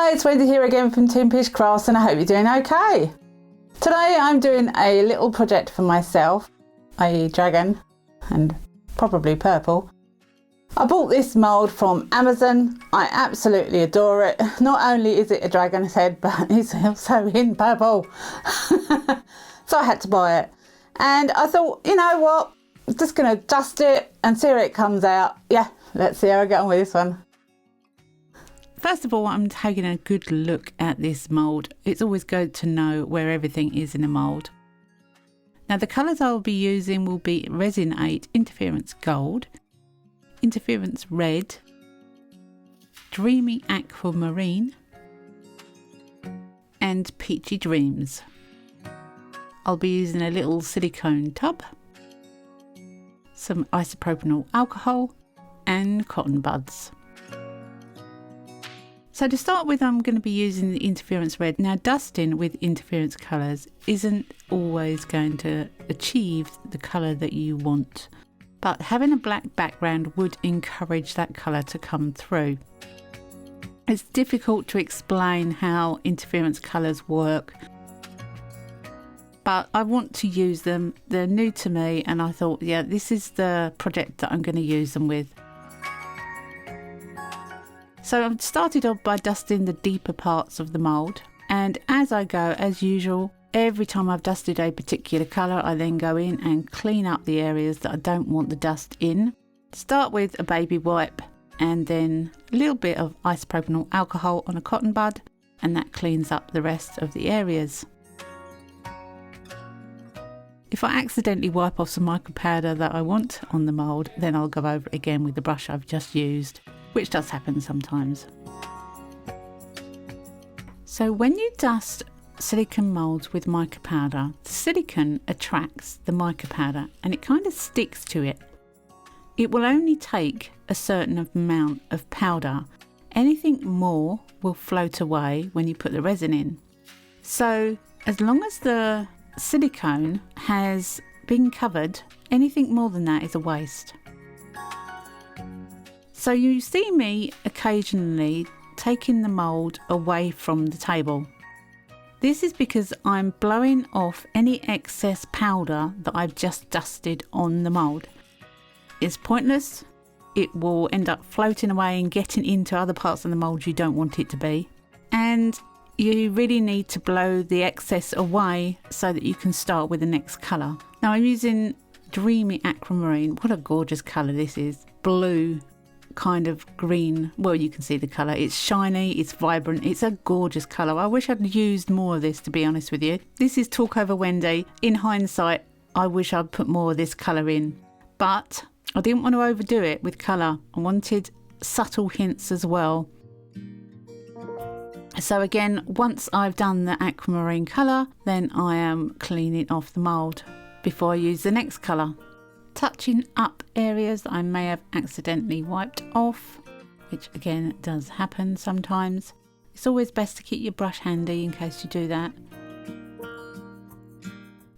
Hi, it's Wendy here again from Toonpish Crafts, and I hope you're doing okay. Today I'm doing a little project for myself, a dragon, and probably purple. I bought this mould from Amazon. I absolutely adore it. Not only is it a dragon's head, but it's also in purple. So I had to buy it. And I thought, you know what, I'm just going to dust it and see how it comes out. Yeah, let's see how I get on with this one. First of all, I'm taking a good look at this mould. It's always good to know where everything is in a mould. Now the colours I'll be using will be Resin 8 Interference Gold, Interference Red, Dreamy Aquamarine and Peachy Dreams. I'll be using a little silicone tub, some isopropyl alcohol and cotton buds. So to start with, I'm going to be using the Interference Red. Now dusting with interference colours isn't always going to achieve the colour that you want, but having a black background would encourage that colour to come through. It's difficult to explain how interference colours work, but I want to use them. They're new to me and I thought, yeah, this is the project that I'm going to use them with. So I've started off by dusting the deeper parts of the mould, and as I go, as usual, every time I've dusted a particular colour, I then go in and clean up the areas that I don't want the dust in. Start with a baby wipe and then a little bit of isopropyl alcohol on a cotton bud, and that cleans up the rest of the areas. If I accidentally wipe off some mica powder that I want on the mould, then I'll go over it again with the brush I've just used, which does happen sometimes. So when you dust silicone moulds with mica powder, the silicone attracts the mica powder and it kind of sticks to it. It will only take a certain amount of powder. Anything more will float away when you put the resin in. So as long as the silicone has been covered, anything more than that is a waste. So you see me occasionally taking the mould away from the table. This is because I'm blowing off any excess powder that I've just dusted on the mould. It's pointless. It will end up floating away and getting into other parts of the mould you don't want it to be. And you really need to blow the excess away so that you can start with the next colour. Now I'm using Dreamy Aquamarine. What a gorgeous colour this is. Blue, kind of green. Well, you can see the colour. It's shiny, it's vibrant, it's a gorgeous colour. I wish I'd used more of this, to be honest with you. This is Talk Over Wendy. In hindsight, I wish I'd put more of this colour in, but I didn't want to overdo it with colour. I wanted subtle hints as well. So again, once I've done the aquamarine colour, then I am cleaning off the mould before I use the next colour. Touching up areas that I may have accidentally wiped off, which again does happen sometimes. It's always best to keep your brush handy in case you do that.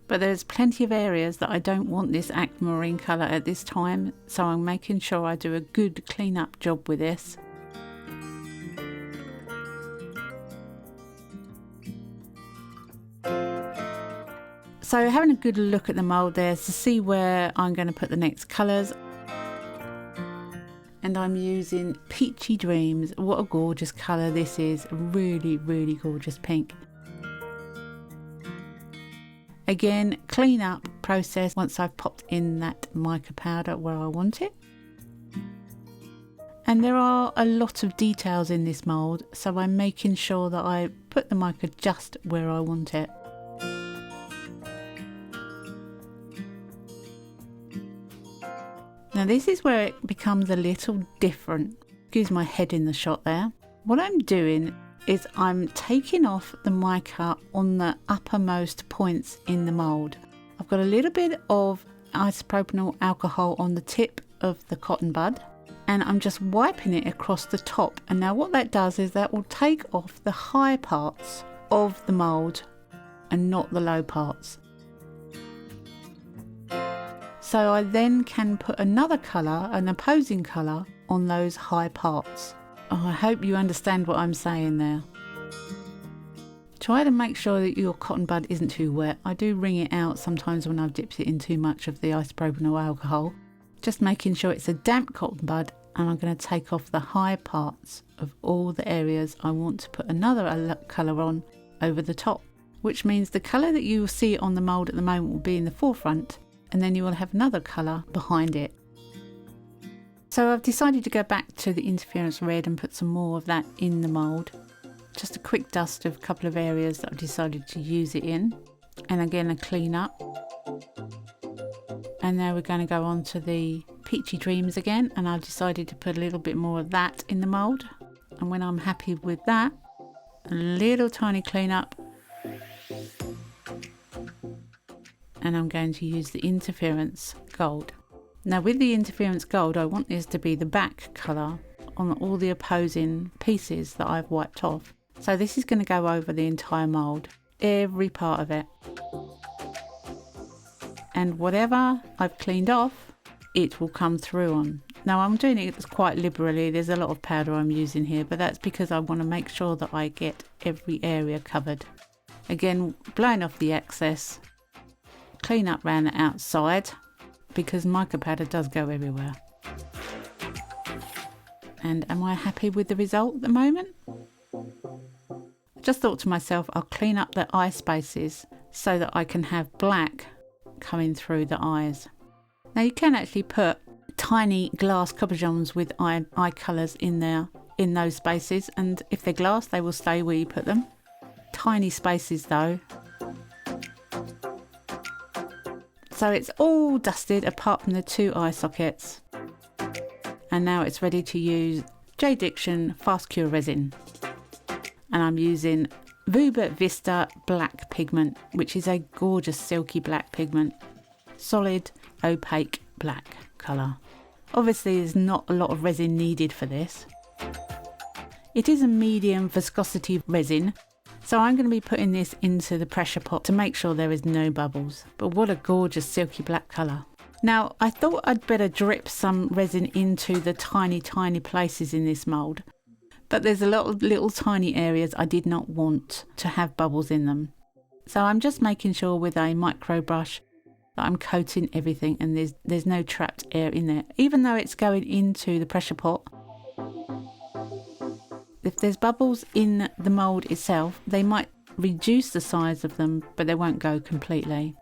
But there's plenty of areas that I don't want this aquamarine colour at this time, so I'm making sure I do a good clean up job with this. So having a good look at the mould there to see where I'm going to put the next colours. And I'm using Peachy Dreams. What a gorgeous colour this is. Really, really gorgeous pink. Again, clean up process once I've popped in that mica powder where I want it. And there are a lot of details in this mould, so I'm making sure that I put the mica just where I want it. Now this is where it becomes a little different. Excuse my head in the shot there. What I'm doing is I'm taking off the mica on the uppermost points in the mould. I've got a little bit of isopropyl alcohol on the tip of the cotton bud, and I'm just wiping it across the top. And now what that does is that will take off the high parts of the mould and not the low parts. So I then can put another colour, an opposing colour, on those high parts. Oh, I hope you understand what I'm saying there. Try to make sure that your cotton bud isn't too wet. I do wring it out sometimes when I've dipped it in too much of the isopropyl alcohol. Just making sure it's a damp cotton bud, and I'm going to take off the high parts of all the areas I want to put another colour on over the top, which means the colour that you will see on the mould at the moment will be in the forefront, and then you will have another colour behind it. So I've decided to go back to the interference red and put some more of that in the mould. Just a quick dust of a couple of areas that I've decided to use it in, and again a clean up. And now we're going to go on to the Peachy Dreams again, and I've decided to put a little bit more of that in the mould. And when I'm happy with that, a little tiny clean up, and I'm going to use the interference gold. Now with the interference gold, I want this to be the back colour on all the opposing pieces that I've wiped off. So this is going to go over the entire mould, every part of it. And whatever I've cleaned off, it will come through on. Now I'm doing it quite liberally, there's a lot of powder I'm using here, but that's because I want to make sure that I get every area covered. Again, blowing off the excess, clean up around the outside, because mica powder does go everywhere. And am I happy with the result at the moment? I just thought to myself, I'll clean up the eye spaces so that I can have black coming through the eyes. Now you can actually put tiny glass copeaux with eye colours in there, in those spaces, and if they're glass they will stay where you put them. Tiny spaces though. So it's all dusted apart from the two eye sockets. And now it's ready to use JDiction Fast Cure Resin. And I'm using Vuba Vista black pigment, which is a gorgeous silky black pigment. Solid, opaque black colour. Obviously there's not a lot of resin needed for this. It is a medium viscosity resin, so I'm going to be putting this into the pressure pot to make sure there is no bubbles. But what a gorgeous silky black colour. Now I thought I'd better drip some resin into the tiny places in this mould, but there's a lot of little tiny areas I did not want to have bubbles in them. So I'm just making sure with a micro brush that I'm coating everything and there's no trapped air in there. Even though it's going into the pressure pot, if there's bubbles in the mould itself, they might reduce the size of them, but they won't go completely.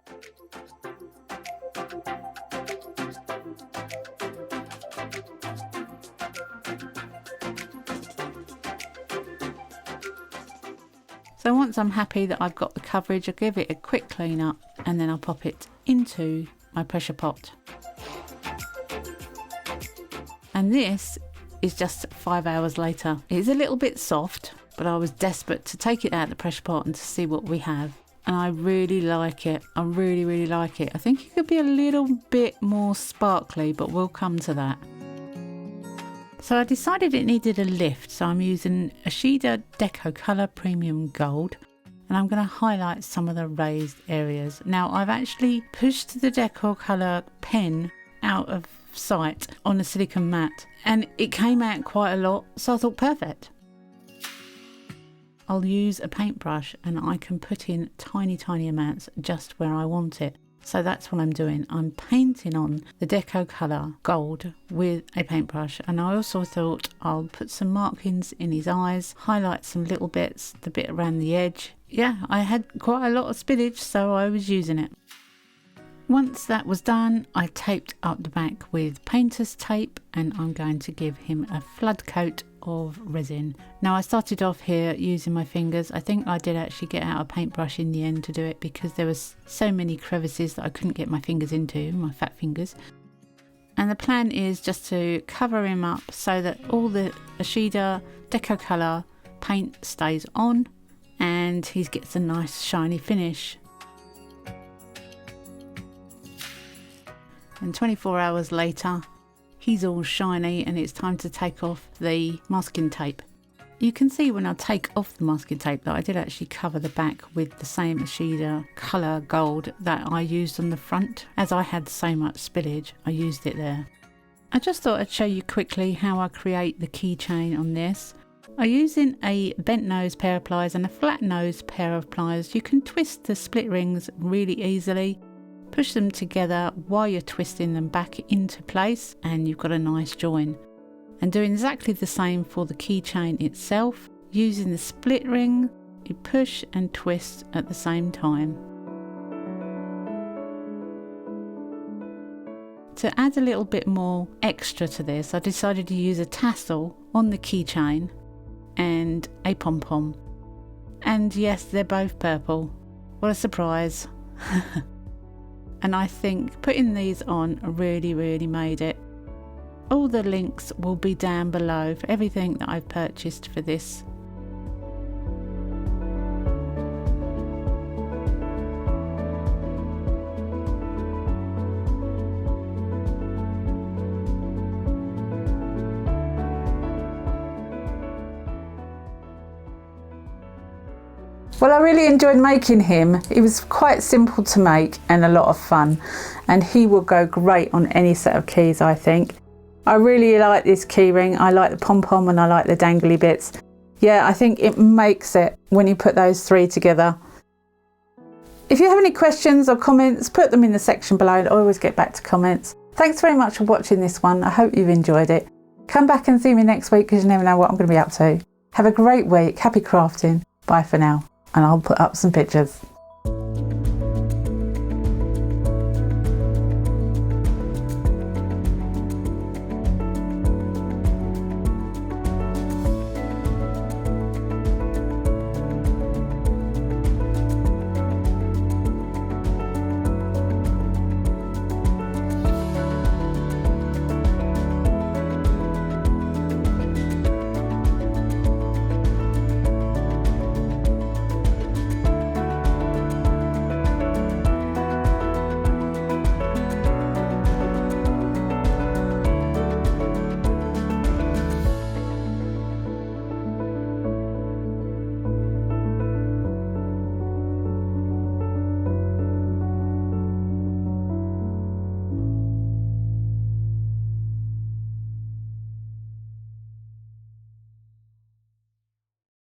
So once I'm happy that I've got the coverage, I'll give it a quick clean up and then I'll pop it into my pressure pot. And this is just 5 hours later. It is a little bit soft, but I was desperate to take it out of the pressure pot and to see what we have. And I really like it. I really like it. I think it could be a little bit more sparkly, but we'll come to that. So I decided it needed a lift, so I'm using a Shida Deco Colour Premium Gold, and I'm going to highlight some of the raised areas. Now I've actually pushed the Deco Colour pen out of sight on a silicone mat, and it came out quite a lot, so I thought perfect. I'll use a paintbrush and I can put in tiny amounts just where I want it. So that's what I'm doing. I'm painting on the Deco Colour Gold with a paintbrush, and I also thought I'll put some markings in his eyes, highlight some little bits, the bit around the edge. Yeah, I had quite a lot of spillage, so I was using it. Once that was done, I taped up the back with painter's tape, and I'm going to give him a flood coat of resin. Now I started off here using my fingers. I think I did actually get out a paintbrush in the end to do it because there was so many crevices that I couldn't get my fingers into, my fat fingers. And the plan is just to cover him up so that all the Shida Deco Colour paint stays on and he gets a nice shiny finish. And 24 hours later, he's all shiny and it's time to take off the masking tape. You can see when I take off the masking tape that I did actually cover the back with the same Shida Colour Gold that I used on the front. As I had so much spillage, I used it there. I just thought I'd show you quickly how I create the keychain on this. By using a bent nose pair of pliers and a flat nose pair of pliers, you can twist the split rings really easily. Push them together while you're twisting them back into place and you've got a nice join. And doing exactly the same for the keychain itself. Using the split ring, you push and twist at the same time. To add a little bit more extra to this, I decided to use a tassel on the keychain and a pom-pom. And yes, they're both purple. What a surprise. And I think putting these on really made it. All the links will be down below for everything that I've purchased for this. Well, I really enjoyed making him. He was quite simple to make and a lot of fun, and he will go great on any set of keys, I think. I really like this key ring. I like the pom-pom and I like the dangly bits. Yeah, I think it makes it when you put those three together. If you have any questions or comments, put them in the section below. I always get back to comments. Thanks very much for watching this one. I hope you've enjoyed it. Come back and see me next week because you never know what I'm going to be up to. Have a great week. Happy crafting. Bye for now. And I'll put up some pictures.